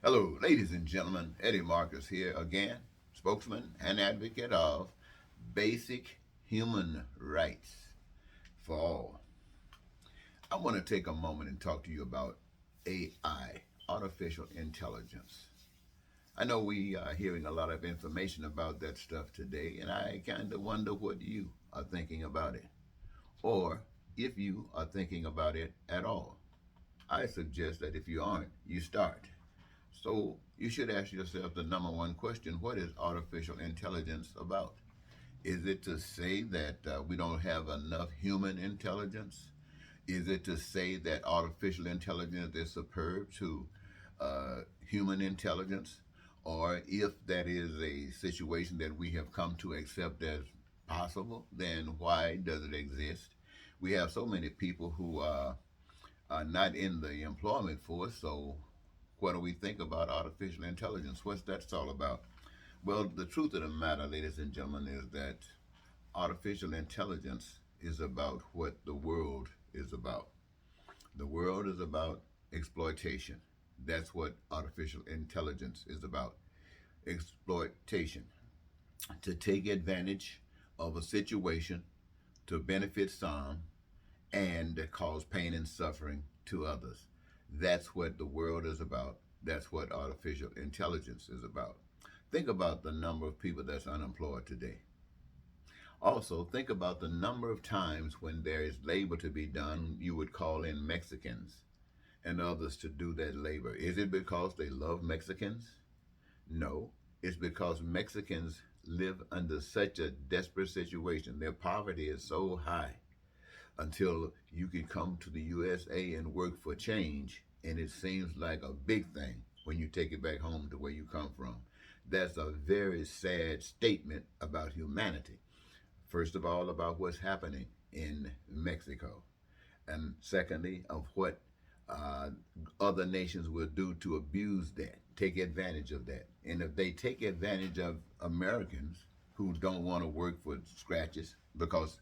Hello, ladies and gentlemen. Eddie Marcus here again, spokesman and advocate of basic human rights for all. I want to take a moment and talk to you about AI, artificial intelligence. I know we are hearing a lot of information about that stuff today, and I kind of wonder what you are thinking about it, or if you are thinking about it at all. I suggest that if you aren't, you start. So you should ask yourself the number one question: what is artificial intelligence about? Is it to say that we don't have enough human intelligence? Is it to say that artificial intelligence is superb to human intelligence? Or if that is a situation that we have come to accept as possible, then why does it exist? We have so many people who are not in the employment force, so what do we think about artificial intelligence? What's that all about? Well, the truth of the matter, ladies and gentlemen, is that artificial intelligence is about what the world is about. The world is about exploitation. That's what artificial intelligence is about. Exploitation. To take advantage of a situation to benefit some and cause pain and suffering to others. That's what the world is about. That's what artificial intelligence is about. Think about the number of people that's unemployed today. Also, think about the number of times when there is labor to be done, you would call in Mexicans and others to do that labor. Is it because they love Mexicans? No, it's because Mexicans live under such a desperate situation. Their poverty is so high until you can come to the USA and work for change, and it seems like a big thing when you take it back home to where you come from. That's a very sad statement about humanity. First of all, about what's happening in Mexico, and secondly, of what uh, other nations will do to abuse that, take advantage of that. And if they take advantage of Americans who don't want to work for scratches, because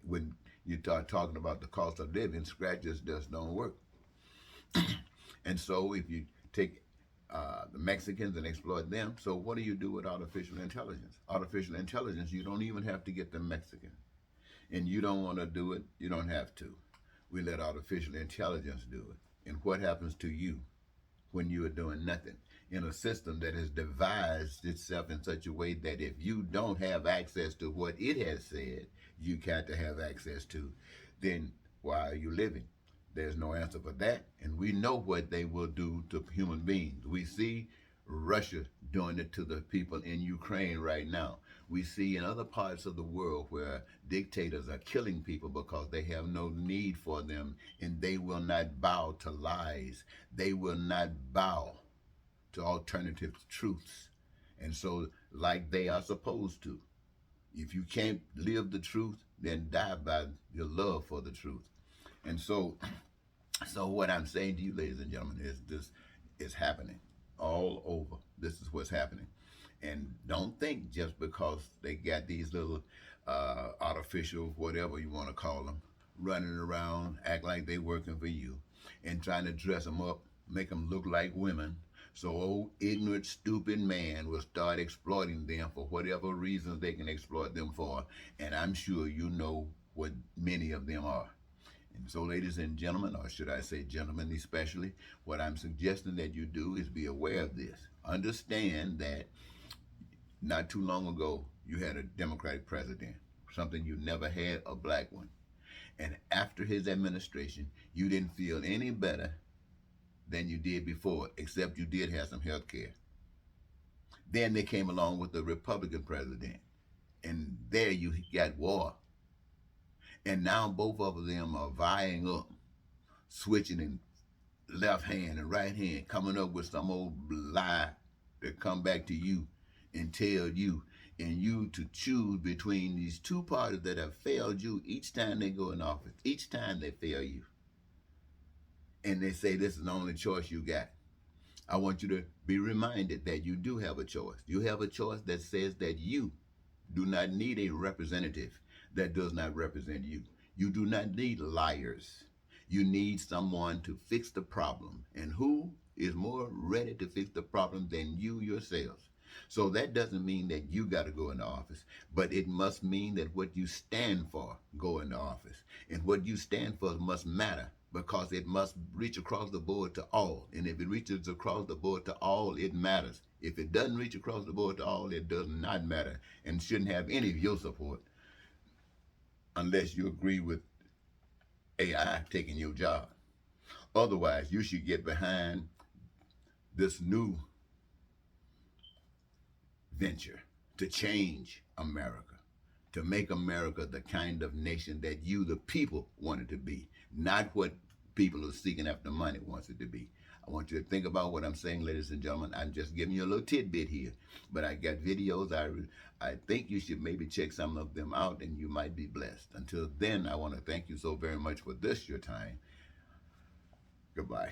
when you start talking about the cost of living, scratches just don't work. And so if you take the Mexicans and exploit them, so what do you do with artificial intelligence? Artificial intelligence, you don't even have to get the Mexican. And you don't want to do it, you don't have to. We let artificial intelligence do it. And what happens to you when you are doing nothing in a system that has devised itself in such a way that if you don't have access to what it has said you got to have access to, then why are you living? There's no answer for that. And we know what they will do to human beings. We see Russia doing it to the people in Ukraine right now. We see in other parts of the world where dictators are killing people because they have no need for them and they will not bow to lies. They will not bow to alternative truths. And so, like they are supposed to. If you can't live the truth, then die by your love for the truth. And so, so what I'm saying to you, ladies and gentlemen, is this is happening all over. This is what's happening. And don't think just because they got these little artificial, whatever you want to call them, running around, act like they working for you, and trying to dress them up, make them look like women. So old ignorant, stupid man will start exploiting them for whatever reasons they can exploit them for. And I'm sure you know what many of them are. And so, ladies and gentlemen, or should I say gentlemen especially, what I'm suggesting that you do is be aware of this. Understand that not too long ago, you had a Democratic president, something you never had, a black one. And after his administration, you didn't feel any better than you did before, except you did have some health care. Then they came along with the Republican president, and there you got war. And now both of them are vying up, switching in left hand and right hand, coming up with some old lie that come back to you and tell you, and you to choose between these two parties that have failed you each time they go in office. Each time they fail you. And they say this is the only choice you got. I want you to be reminded that you do have a choice. You have a choice that says that you do not need a representative that does not represent you. You do not need liars. You need someone to fix the problem. And who is more ready to fix the problem than you yourselves. So that doesn't mean that you got to go into office, but it must mean that what you stand for go into office. And what you stand for must matter because it must reach across the board to all. And if it reaches across the board to all, it matters. If it doesn't reach across the board to all, it does not matter and shouldn't have any of your support unless you agree with AI taking your job. Otherwise, you should get behind this new venture to change America, to make America the kind of nation that you, the people, want it to be, not what people who are seeking after money wants it to be. I want you to think about what I'm saying, ladies and gentlemen. I'm just giving you a little tidbit here, but I got videos. I think you should maybe check some of them out, and you might be blessed. Until then, I want to thank you so very much for this, your time. Goodbye.